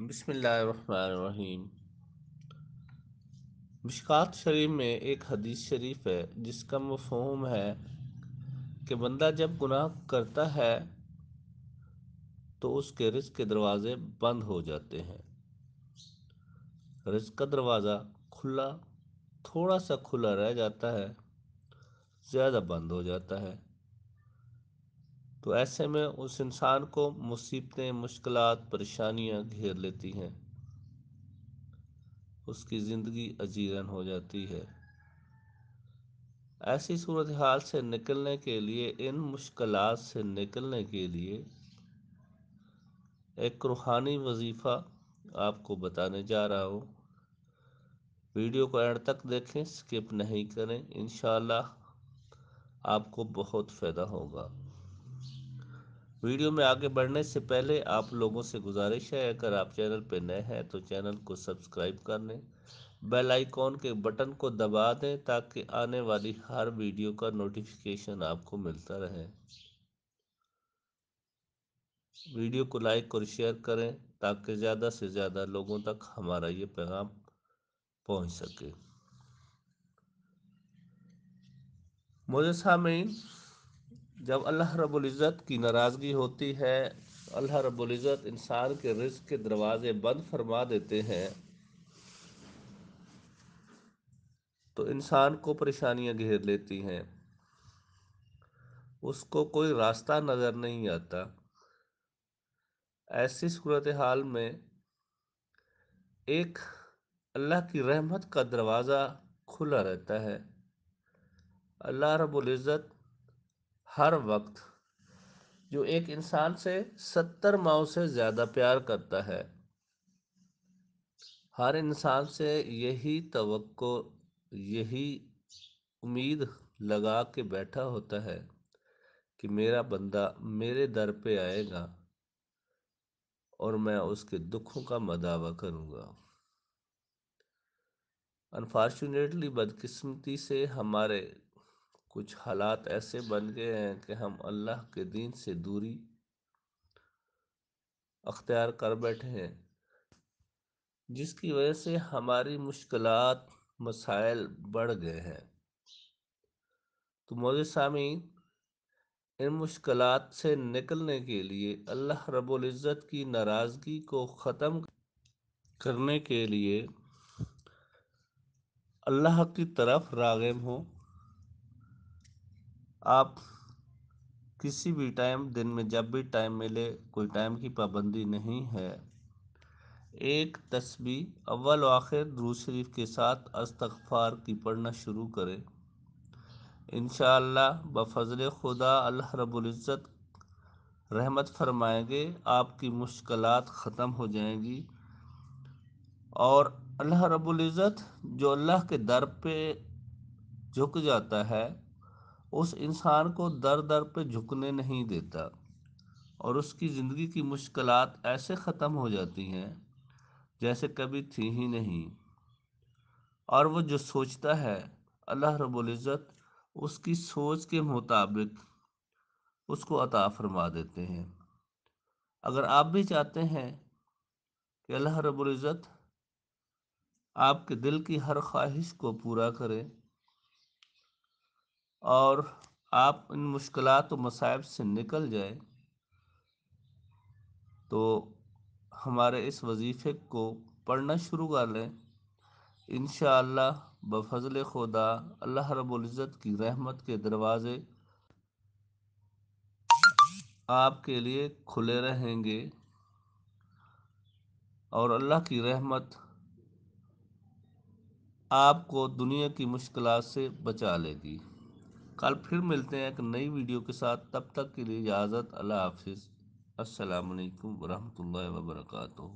بسم اللہ الرحمن الرحیم۔ مشکوٰۃ شریف میں ایک حدیث شریف ہے جس کا مفہوم ہے کہ بندہ جب گناہ کرتا ہے تو اس کے رزق کے دروازے بند ہو جاتے ہیں۔ رزق کا دروازہ کھلا، تھوڑا سا کھلا رہ جاتا ہے، زیادہ بند ہو جاتا ہے۔ تو ایسے میں اس انسان کو مصیبتیں، مشکلات، پریشانیاں گھیر لیتی ہیں، اس کی زندگی اجیرن ہو جاتی ہے۔ ایسی صورتحال سے نکلنے کے لیے، ان مشکلات سے نکلنے کے لیے ایک روحانی وظیفہ آپ کو بتانے جا رہا ہوں۔ ویڈیو کو اینڈ تک دیکھیں، سکپ نہیں کریں، انشاءاللہ آپ کو بہت فائدہ ہوگا۔ ویڈیو میں آگے بڑھنے سے پہلے آپ لوگوں سے گزارش ہے، اگر آپ چینل پہ نئے ہیں تو چینل کو سبسکرائب کر لیں، بیل آئیکن کے بٹن کو دبا دیں تاکہ آنے والی ہر ویڈیو کا نوٹیفیکیشن آپ کو ملتا رہے۔ ویڈیو کو لائک اور شیئر کریں تاکہ زیادہ سے زیادہ لوگوں تک ہمارا یہ پیغام پہنچ سکے۔ معزز سامعین، جب اللہ رب العزت کی ناراضگی ہوتی ہے، اللہ رب العزت انسان کے رزق کے دروازے بند فرما دیتے ہیں تو انسان کو پریشانیاں گھیر لیتی ہیں، اس کو کوئی راستہ نظر نہیں آتا۔ ایسی صورتحال میں ایک اللہ کی رحمت کا دروازہ کھلا رہتا ہے۔ اللہ رب العزت ہر وقت جو ایک انسان سے 70 ماؤں سے زیادہ پیار کرتا ہے، ہر انسان سے یہی توقع، یہی امید لگا کے بیٹھا ہوتا ہے کہ میرا بندہ میرے در پہ آئے گا اور میں اس کے دکھوں کا مداوع کروں گا۔ انفارچونیٹلی، بدقسمتی سے ہمارے کچھ حالات ایسے بن گئے ہیں کہ ہم اللہ کے دین سے دوری اختیار کر بیٹھے ہیں، جس کی وجہ سے ہماری مشکلات، مسائل بڑھ گئے ہیں۔ تو معزز سامعین، ان مشکلات سے نکلنے کے لیے، اللہ رب العزت کی ناراضگی کو ختم کرنے کے لیے اللہ کی طرف راغب ہوں۔ آپ کسی بھی ٹائم، دن میں جب بھی ٹائم ملے، کوئی ٹائم کی پابندی نہیں ہے، ایک تسبیح اول و آخر درود شریف کے ساتھ استغفار کی پڑھنا شروع کریں۔ انشاءاللہ بفضل خدا اللہ رب العزت رحمت فرمائیں گے، آپ کی مشکلات ختم ہو جائیں گی، اور اللہ رب العزت جو اللہ کے در پہ جھک جاتا ہے، اس انسان کو در در پہ جھکنے نہیں دیتا، اور اس کی زندگی کی مشکلات ایسے ختم ہو جاتی ہیں جیسے کبھی تھی ہی نہیں، اور وہ جو سوچتا ہے اللہ رب العزت اس کی سوچ کے مطابق اس کو عطا فرما دیتے ہیں۔ اگر آپ بھی چاہتے ہیں کہ اللہ رب العزت آپ کے دل کی ہر خواہش کو پورا کرے اور آپ ان مشکلات و مصائب سے نکل جائیں، تو ہمارے اس وظیفے کو پڑھنا شروع کر لیں۔ انشاءاللہ بفضل خدا اللہ رب العزت کی رحمت کے دروازے آپ کے لیے کھلے رہیں گے، اور اللہ کی رحمت آپ کو دنیا کی مشکلات سے بچا لے گی۔ کل پھر ملتے ہیں ایک نئی ویڈیو کے ساتھ، تب تک کے لیے اجازت، اللہ حافظ، السلام علیکم ورحمۃ اللہ وبرکاتہ۔